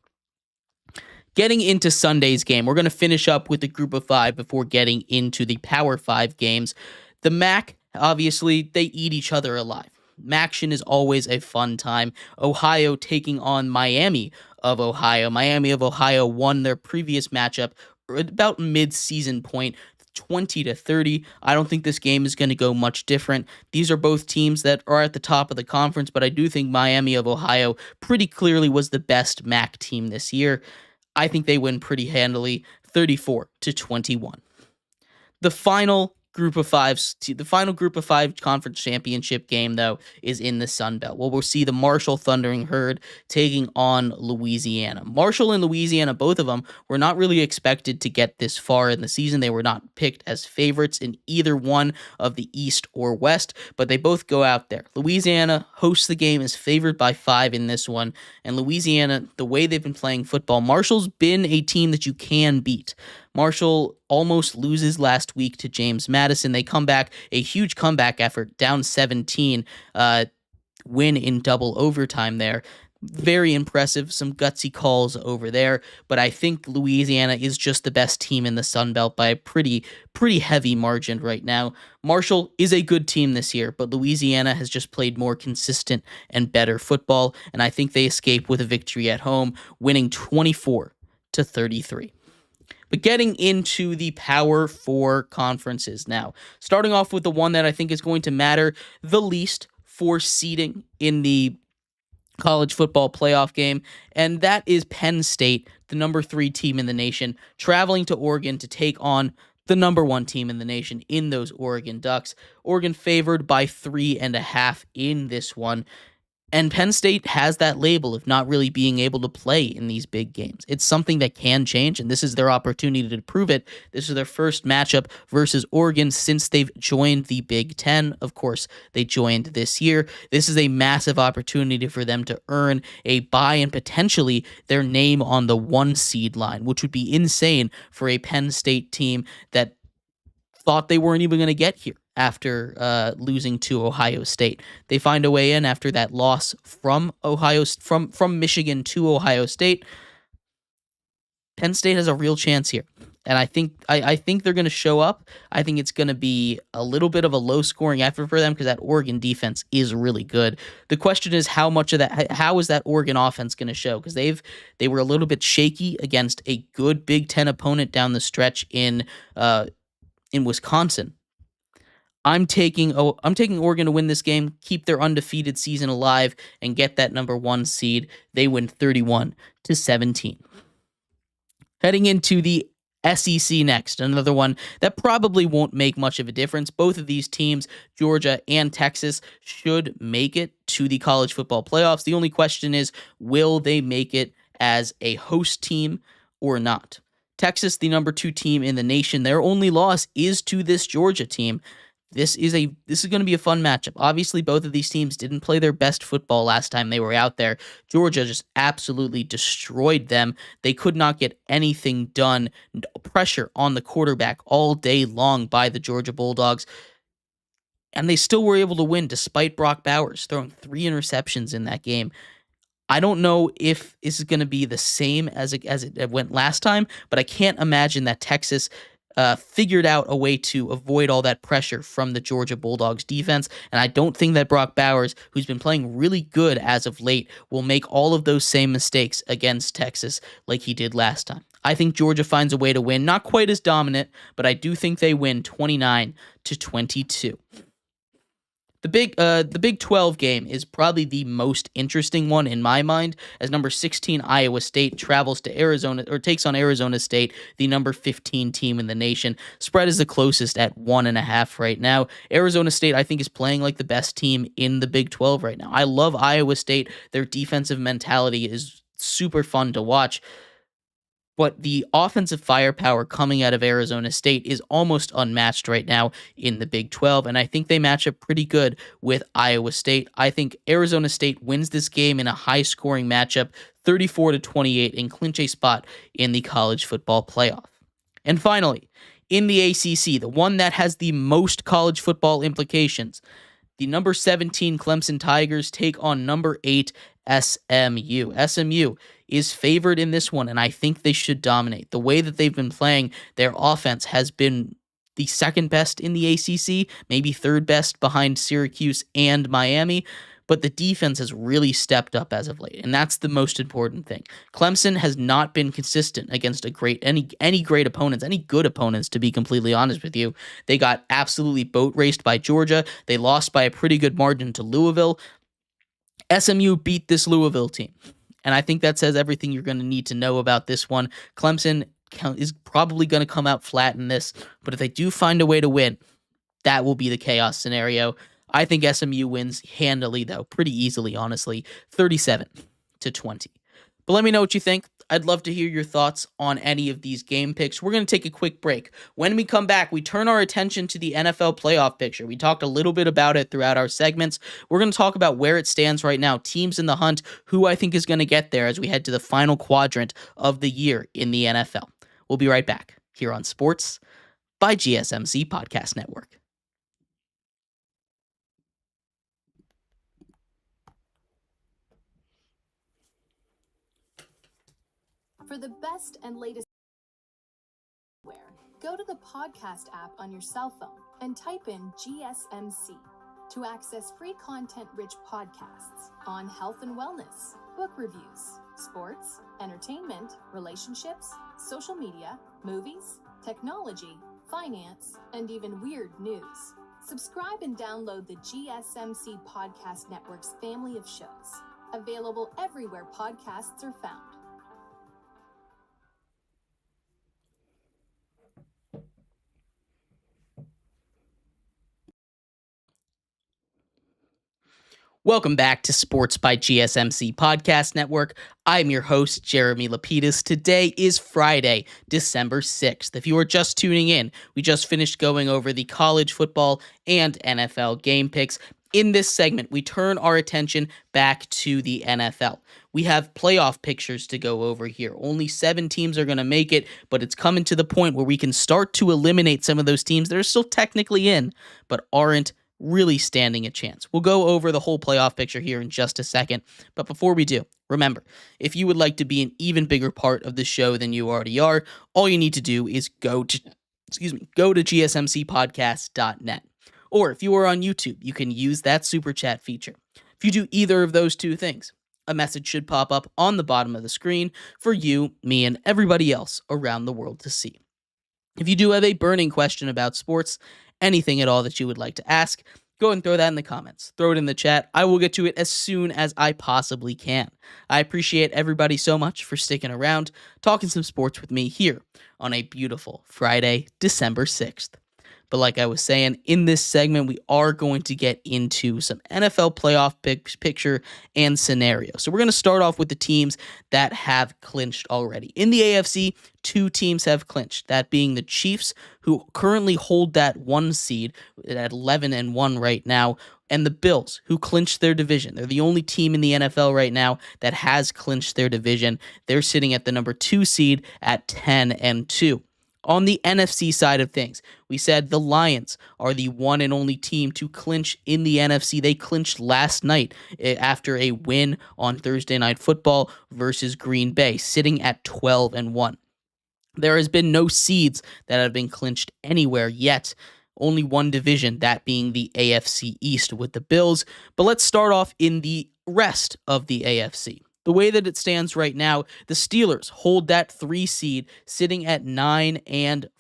Getting into Sunday's game, we're going to finish up with the group of five before getting into the Power 5 games. The MAC, obviously, they eat each other alive. MACtion is always a fun time. Ohio taking on Miami of Ohio. Miami of Ohio won their previous matchup about mid-season point, 20-30. I don't think this game is going to go much different. These are both teams that are at the top of the conference, but I do think Miami of Ohio pretty clearly was the best MAC team this year. I think they win pretty handily, 34-21. The final group of five conference championship game, though, is in the Sun Belt. Well, we'll see the Marshall Thundering Herd taking on Louisiana. Marshall and Louisiana, both of them, were not really expected to get this far in the season. They were not picked as favorites in either one of the East or West, but they both go out there. Louisiana hosts the game, is favored by 5 in this one, and Louisiana, the way they've been playing football, Marshall's been a team that you can beat. Marshall almost loses last week to James Madison. They come back, a huge comeback effort, down 17, win in double overtime there. Very impressive, some gutsy calls over there, but I think Louisiana is just the best team in the Sun Belt by a pretty heavy margin right now. Marshall is a good team this year, but Louisiana has just played more consistent and better football, and I think they escape with a victory at home, winning 24-33. But getting into the Power 4 conferences now, starting off with the one that I think is going to matter the least for seeding in the college football playoff game, and that is Penn State, the number 3 team in the nation, traveling to Oregon to take on the number 1 team in the nation in those Oregon Ducks. Oregon favored by 3.5 in this one. And Penn State has that label of not really being able to play in these big games. It's something that can change, and this is their opportunity to prove it. This is their first matchup versus Oregon since they've joined the Big Ten. Of course, they joined this year. This is a massive opportunity for them to earn a bye and potentially their name on the 1 seed line, which would be insane for a Penn State team that thought they weren't even going to get here after losing to Ohio State. They find a way in after that loss from Michigan to Ohio State. Penn State has a real chance here, and I think they're going to show up. I think it's going to be a little bit of a low-scoring effort for them because that Oregon defense is really good. The question is how is that Oregon offense going to show? Because they were a little bit shaky against a good Big Ten opponent down the stretch in Wisconsin. I'm taking Oregon to win this game, keep their undefeated season alive, and get that number 1 seed. They win 31-17. Heading into the SEC next, another one that probably won't make much of a difference. Both of these teams, Georgia and Texas, should make it to the college football playoffs. The only question is, will they make it as a host team or not? Texas, the number 2 team in the nation, their only loss is to this Georgia team. This is going to be a fun matchup. Obviously, both of these teams didn't play their best football last time they were out there. Georgia just absolutely destroyed them. They could not get anything done. Pressure on the quarterback all day long by the Georgia Bulldogs. And they still were able to win despite Brock Bowers throwing 3 interceptions in that game. I don't know if this is going to be the same as it went last time, but I can't imagine that Texas figured out a way to avoid all that pressure from the Georgia Bulldogs defense, and I don't think that Brock Bowers, who's been playing really good as of late, will make all of those same mistakes against Texas like he did last time. I think Georgia finds a way to win, not quite as dominant, but I do think they win 29-22. The Big 12 game is probably the most interesting one in my mind, as number 16 Iowa State travels to Arizona or takes on Arizona State, the number 15 team in the nation. Spread is the closest at 1.5 right now. Arizona State, I think, is playing like the best team in the Big 12 right now. I love Iowa State. Their defensive mentality is super fun to watch. But the offensive firepower coming out of Arizona State is almost unmatched right now in the Big 12, and I think they match up pretty good with Iowa State. I think Arizona State wins this game in a high-scoring matchup, 34-28, and clinch a spot in the college football playoff. And finally, in the ACC, the one that has the most college football implications, The number 17 Clemson Tigers take on number 8 SMU. SMU is favored in this one, and I think they should dominate. The way that they've been playing, their offense has been the second best in the ACC, maybe third best behind Syracuse and Miami, but the defense has really stepped up as of late, and that's the most important thing. Clemson has not been consistent against any great opponents, any good opponents, to be completely honest with you. They got absolutely boat raced by Georgia. They lost by a pretty good margin to Louisville. SMU beat this Louisville team, and I think that says everything you're going to need to know about this one. Clemson is probably going to come out flat in this, but if they do find a way to win, that will be the chaos scenario. I think SMU wins handily, though, pretty easily, honestly, 37-20. But let me know what you think. I'd love to hear your thoughts on any of these game picks. We're going to take a quick break. When we come back, we turn our attention to the NFL playoff picture. We talked a little bit about it throughout our segments. We're going to talk about where it stands right now, teams in the hunt, who I think is going to get there as we head to the final quadrant of the year in the NFL. We'll be right back here on Sports by GSMC Podcast Network. For the best and latest, go to the podcast app on your cell phone and type in GSMC to access free content-rich podcasts on health and wellness, book reviews, sports, entertainment, relationships, social media, movies, technology, finance, and even weird news. Subscribe and download the GSMC Podcast Network's family of shows, available everywhere podcasts are found. Welcome back to Sports by GSMC Podcast Network. I'm your host, Jeremy Lapidus. Today is Friday, December 6th. If you are just tuning in, we just finished going over the college football and NFL game picks. In this segment, we turn our attention back to the NFL. We have playoff pictures to go over here. Only 7 teams are going to make it, but it's coming to the point where we can start to eliminate some of those teams that are still technically in, but aren't really standing a chance. We'll go over the whole playoff picture here in just a second, but before we do, remember, if you would like to be an even bigger part of the show than you already are, all you need to do is go to gsmcpodcast.net. Or if you are on YouTube, you can use that super chat feature. If you do either of those two things, a message should pop up on the bottom of the screen for you, me, and everybody else around the world to see. If you do have a burning question about sports, anything at all that you would like to ask, go and throw that in the comments. Throw it in the chat. I will get to it as soon as I possibly can. I appreciate everybody so much for sticking around, talking some sports with me here on a beautiful Friday, December 6th. But like I was saying, in this segment, we are going to get into some NFL playoff picture and scenario. So we're going to start off with the teams that have clinched already. In the AFC, 2 teams have clinched, that being the Chiefs, who currently hold that 1 seed at 11-1 right now, and the Bills, who clinched their division. They're the only team in the NFL right now that has clinched their division. They're sitting at the number 2 seed at 10-2. On the NFC side of things, we said the Lions are the one and only team to clinch in the NFC. They clinched last night after a win on Thursday Night Football versus Green Bay, sitting at 12-1. There has been no seeds that have been clinched anywhere yet. Only one division, that being the AFC East with the Bills. But let's start off in the rest of the AFC. The way that it stands right now, the Steelers hold that 3 seed sitting at 9-5.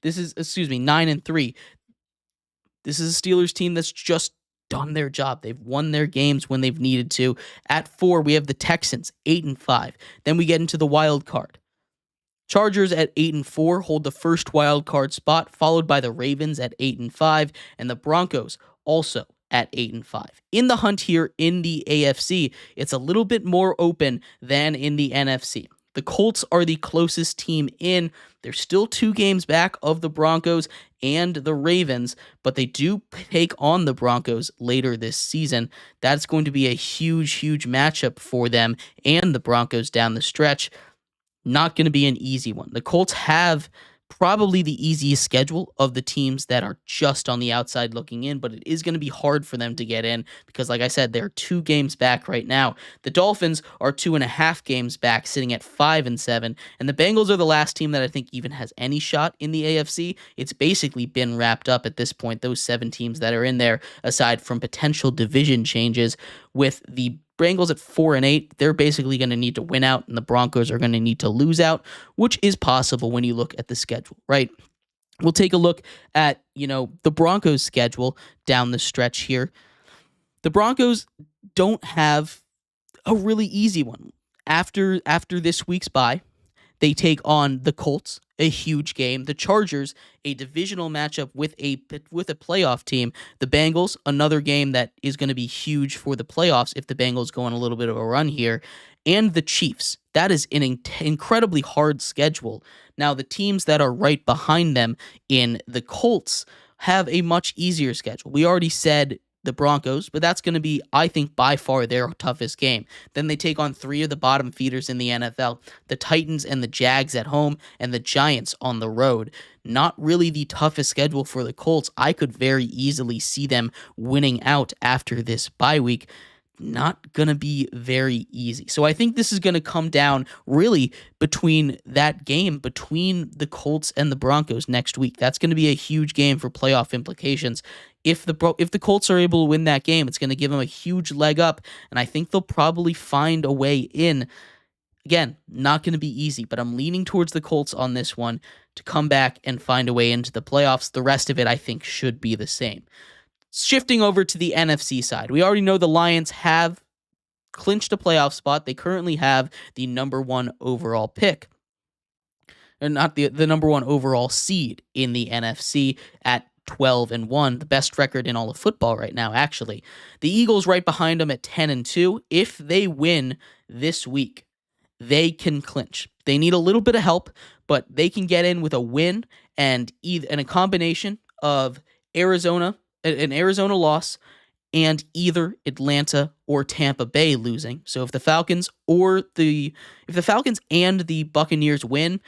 This is, 9-3. This is a Steelers team that's just done their job. They've won their games when they've needed to. At 4, we have the Texans, 8-5. Then we get into the wild card. Chargers at 8-4 hold the first wild card spot, followed by the Ravens at 8-5, and the Broncos also at 8-5. In the hunt here in the AFC, it's a little bit more open than in the NFC. The Colts are the closest team in. They're still 2 games back of the Broncos and the Ravens, but they do take on the Broncos later this season. That's going to be a huge matchup for them and the Broncos down the stretch. Not going to be an easy one. The Colts have probably the easiest schedule of the teams that are just on the outside looking in, but it is going to be hard for them to get in because, like I said, they're 2 games back right now. The Dolphins are 2.5 games back, sitting at 5-7, and the Bengals are the last team that I think even has any shot in the AFC. It's basically been wrapped up at this point, those 7 teams that are in there, aside from potential division changes. With the Bengals at 4-8, they're basically going to need to win out, and the Broncos are going to need to lose out, which is possible when you look at the schedule, right? We'll take a look at, the Broncos' schedule down the stretch here. The Broncos don't have a really easy one. After this week's bye, they take on the Colts, a huge game. The Chargers, a divisional matchup with a playoff team. The Bengals, another game that is going to be huge for the playoffs if the Bengals go on a little bit of a run here. And the Chiefs. That is an incredibly hard schedule. Now, the teams that are right behind them in the Colts have a much easier schedule. We already said the Broncos, but that's going to be, I think, by far their toughest game. Then they take on 3 of the bottom feeders in the NFL, the Titans and the Jags at home, and the Giants on the road. Not really the toughest schedule for the Colts. I could very easily see them winning out after this bye week. Not going to be very easy. So I think this is going to come down really between that game between the Colts and the Broncos next week. That's going to be a huge game for playoff implications. If the Colts are able to win that game, it's going to give them a huge leg up, and I think they'll probably find a way in. Again, not going to be easy, but I'm leaning towards the Colts on this one to come back and find a way into the playoffs. The rest of it, I think, should be the same. Shifting over to the NFC side, we already know the Lions have clinched a playoff spot. They currently have the number 1 overall pick, or not the number 1 overall seed in the NFC at 12-1, the best record in all of football right now, actually. The Eagles right behind them at 10-2. If they win this week, they can clinch. They need a little bit of help, but they can get in with a win and a combination of an Arizona loss, and either Atlanta or Tampa Bay losing. So if the Falcons and the Buccaneers win,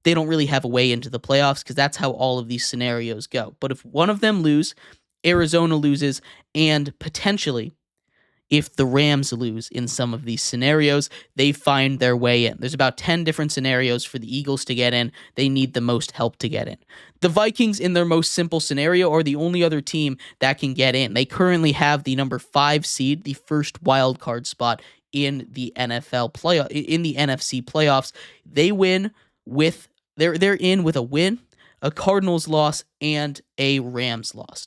they don't really have a way into the playoffs because that's how all of these scenarios go. But if one of them lose, Arizona loses, and potentially if the Rams lose in some of these scenarios, they find their way in. There's about 10 different scenarios for the Eagles to get in. They need the most help to get in. The Vikings, in their most simple scenario, are the only other team that can get in. They currently have the number 5 seed, the first wild card spot in the NFC playoffs. They win with they're in with a win, a Cardinals loss, and a Rams loss.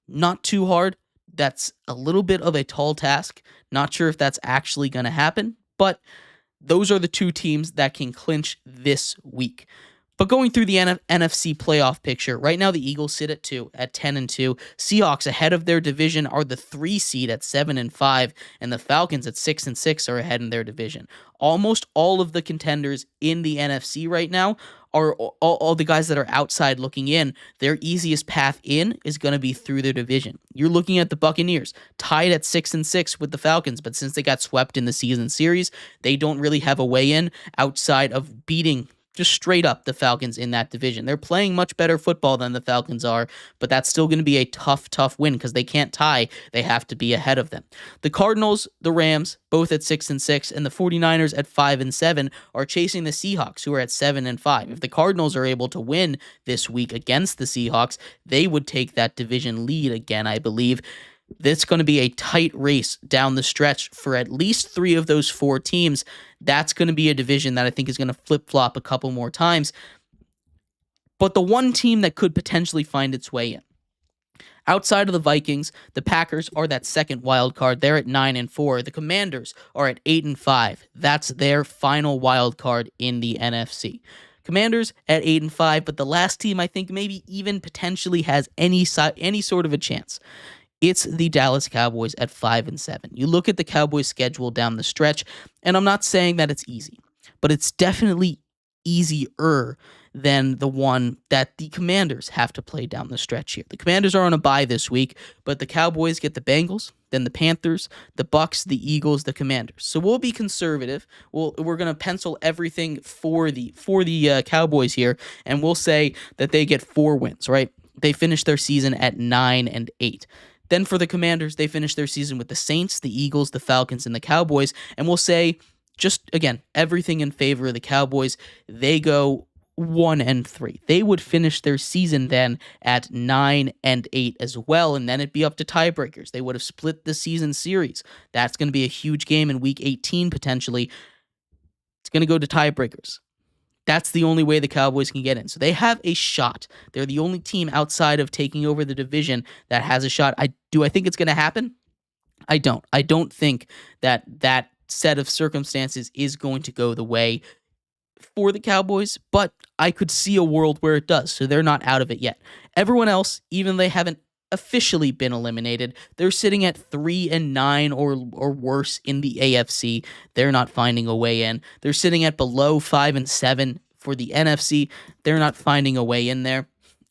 Not too hard. That's a little bit of a tall task. Not sure if that's actually going to happen, but those are the 2 teams that can clinch this week. But going through the NFC playoff picture, right now the Eagles sit at 10-2. Seahawks ahead of their division are the 3 seed at 7-5, and the Falcons at 6-6 are ahead in their division. Almost all of the contenders in the NFC right now are all the guys that are outside looking in. Their easiest path in is going to be through their division. You're looking at the Buccaneers, tied at 6-6 with the Falcons, but since they got swept in the season series, they don't really have a way in outside of beating just straight up the Falcons in that division. They're playing much better football than the Falcons are, but that's still going to be a tough win because they can't tie. They have to be ahead of them. The Cardinals, the Rams, both at 6-6, and the 49ers at 5-7 are chasing the Seahawks, who are at 7-5. If the Cardinals are able to win this week against the Seahawks, they would take that division lead again, I believe. It's going to be a tight race down the stretch for at least 3 of those 4 teams. That's going to be a division that I think is going to flip-flop a couple more times. But the one team that could potentially find its way in, outside of the Vikings, the Packers are that second wild card. They're at 9-4. The Commanders are at 8-5. That's their final wild card in the NFC. Commanders at 8-5, but the last team I think maybe even potentially has any sort of a chance. It's the Dallas Cowboys at 5-7. You look at the Cowboys' schedule down the stretch, and I'm not saying that it's easy, but it's definitely easier than the one that the Commanders have to play down the stretch here. The Commanders are on a bye this week, but the Cowboys get the Bengals, then the Panthers, the Bucks, the Eagles, the Commanders. So we'll be conservative. We're going to pencil everything for the Cowboys here, and we'll say that they get 4 wins, right? They finish their season at 9-8. Then for the Commanders, they finish their season with the Saints, the Eagles, the Falcons, and the Cowboys, and we'll say, just again, everything in favor of the Cowboys. They go 1-3. They would finish their season then at 9-8 as well, and then it'd be up to tiebreakers. They would have split the season series. That's going to be a huge game in Week 18 potentially. It's going to go to tiebreakers. That's the only way the Cowboys can get in. So they have a shot. They're the only team outside of taking over the division that has a shot. I think it's going to happen? I don't. I don't think that set of circumstances is going to go the way for the Cowboys, but I could see a world where it does, so they're not out of it yet. Everyone else, even they haven't officially been eliminated, they're sitting at 3-9 or worse in the AFC. They're not finding a way in. They're sitting at below 5-7 for the NFC. They're not finding a way in there.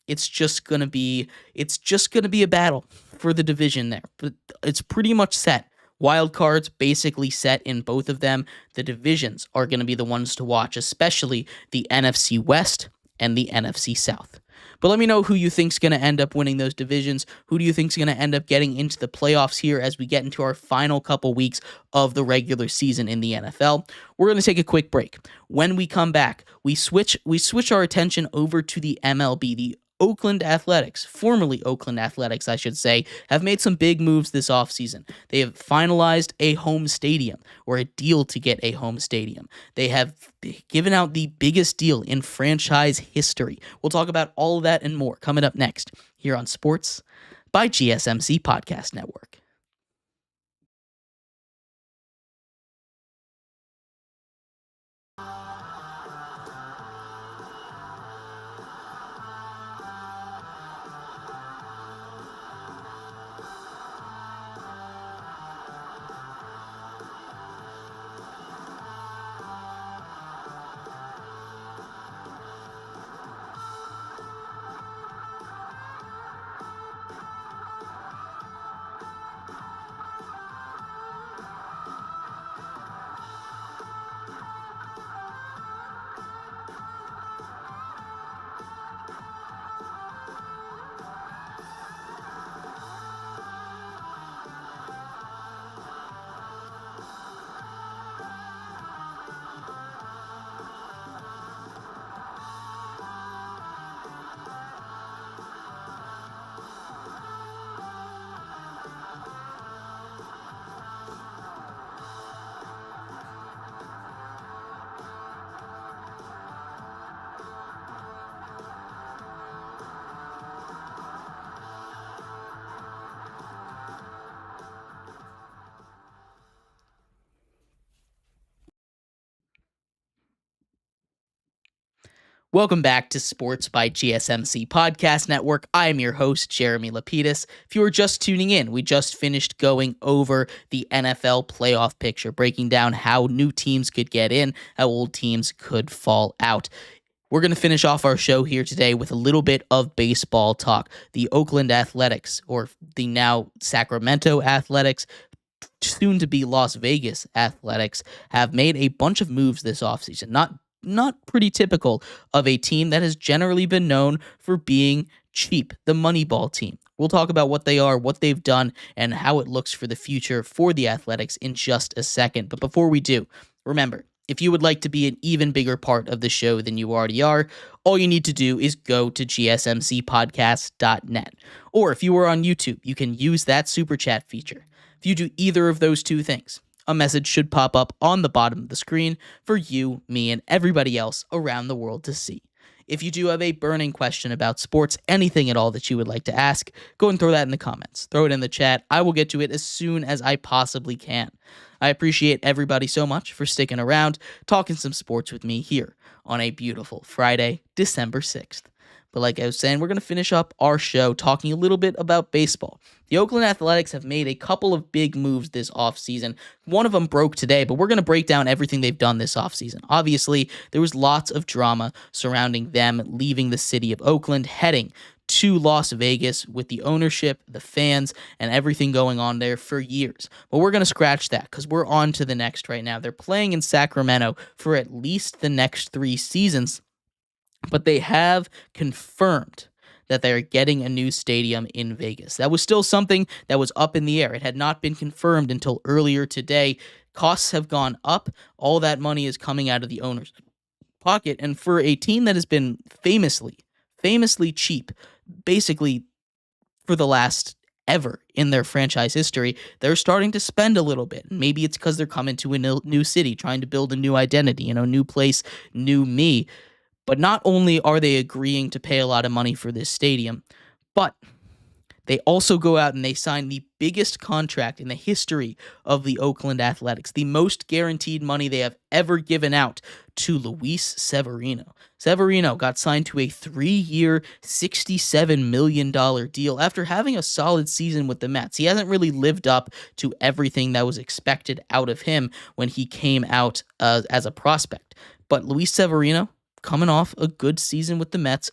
It's just gonna be a battle for the division there, but it's pretty much set. Wild cards basically set in both of them. The divisions are going to be the ones to watch, especially the NFC West and the NFC South. But let me know who you think's going to end up winning those divisions. Who do you think's going to end up getting into the playoffs here as we get into our final couple weeks of the regular season in the NFL? We're going to take a quick break. When we come back, we switch our attention over to the MLB. The Oakland Athletics, formerly Oakland Athletics, I should say, have made some big moves this offseason. They have finalized a home stadium, or a deal to get a home stadium. They have given out the biggest deal in franchise history. We'll talk about all of that and more coming up next here on Sports by GSMC Podcast Network. Welcome back to Sports by GSMC Podcast Network. I am your host, Jeremy Lapidus. If you were just tuning in, we just finished going over the NFL playoff picture, breaking down how new teams could get in, how old teams could fall out. We're going to finish off our show here today with a little bit of baseball talk. The Oakland Athletics, or the now Sacramento Athletics, soon to be Las Vegas Athletics, have made a bunch of moves this offseason. Not pretty typical of a team that has generally been known for being cheap, the Moneyball team. We'll talk about what they are, what they've done, and how it looks for the future for the Athletics in just a second. But before we do, remember, if you would like to be an even bigger part of the show than you already are, all you need to do is go to gsmcpodcast.net. Or if you are on YouTube, you can use that super chat feature. If you do either of those two things, a message should pop up on the bottom of the screen for you, me, and everybody else around the world to see. If you do have a burning question about sports, anything at all that you would like to ask, go and throw that in the comments. Throw it in the chat. I will get to it as soon as I possibly can. I appreciate everybody so much for sticking around, talking some sports with me here on a beautiful Friday, December 6th. But like I was saying, we're going to finish up our show talking a little bit about baseball. The Oakland Athletics have made a couple of big moves this offseason. One of them broke today, but we're going to break down everything they've done this offseason. Obviously, there was lots of drama surrounding them leaving the city of Oakland, heading to Las Vegas with the ownership, the fans, and everything going on there for years. But we're going to scratch that because we're on to the next right now. They're playing in Sacramento for at least the next 3 seasons, but they have confirmed that they are getting a new stadium in Vegas. That was still something that was up in the air. It had not been confirmed until earlier today. Costs have gone up. All that money is coming out of the owner's pocket. And for a team that has been famously cheap, basically for the last ever in their franchise history, they're starting to spend a little bit. Maybe it's because they're coming to a new city, trying to build a new identity, new place, new me. But not only are they agreeing to pay a lot of money for this stadium, but they also go out and they sign the biggest contract in the history of the Oakland Athletics, the most guaranteed money they have ever given out to Luis Severino. Severino got signed to a 3-year, $67 million deal after having a solid season with the Mets. He hasn't really lived up to everything that was expected out of him when he came out as a prospect. But Luis Severino, coming off a good season with the Mets,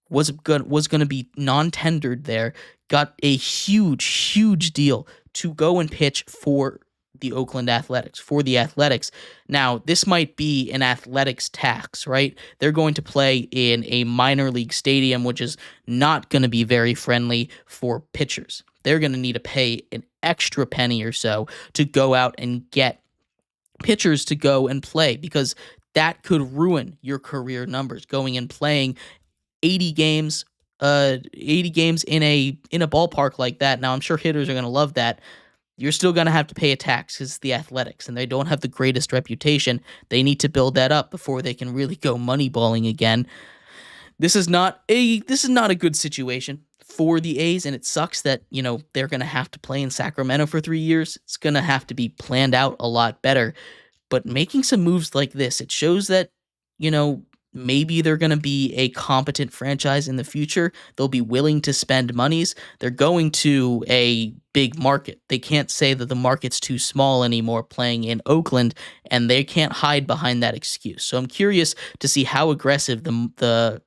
was going to be non-tendered there, got a huge deal to go and pitch for the Oakland Athletics, for the Athletics. Now, this might be an athletics tax, right? They're going to play in a minor league stadium, which is not going to be very friendly for pitchers. They're going to need to pay an extra penny or so to go out and get pitchers to go and play, because that could ruin your career numbers, going and playing 80 games in a ballpark like that. Now, I'm sure hitters are going to love that. You're still going to have to pay a tax because it's the Athletics, and they don't have the greatest reputation. They need to build that up before they can really go moneyballing again. This is not a good situation for the A's, and it sucks that, they're going to have to play in Sacramento for 3 years. It's going to have to be planned out a lot better. But making some moves like this, it shows that, maybe they're going to be a competent franchise in the future. They'll be willing to spend monies. They're going to a big market. They can't say that the market's too small anymore playing in Oakland, and they can't hide behind that excuse. So I'm curious to see how aggressive the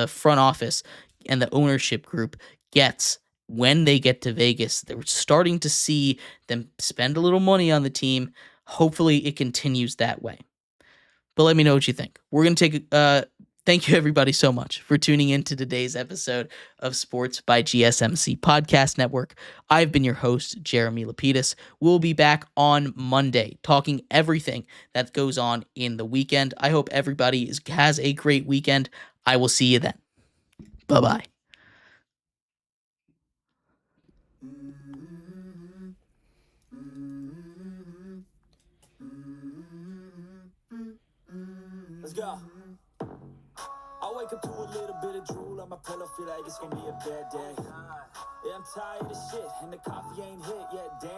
front office and the ownership group gets when they get to Vegas. They're starting to see them spend a little money on the team. Hopefully it continues that way. But let me know what you think. We're going to take thank you everybody so much for tuning in to today's episode of Sports by GSMC Podcast Network. I've been your host, Jeremy Lapidus. We'll be back on Monday talking everything that goes on in the weekend. I hope everybody has a great weekend. I will see you then. Bye-bye. Let's go. I wake up to a little bit of drool on my pillow, feel like it's gonna be a bad day. Yeah, I'm tired of shit, and the coffee ain't hit yet, damn.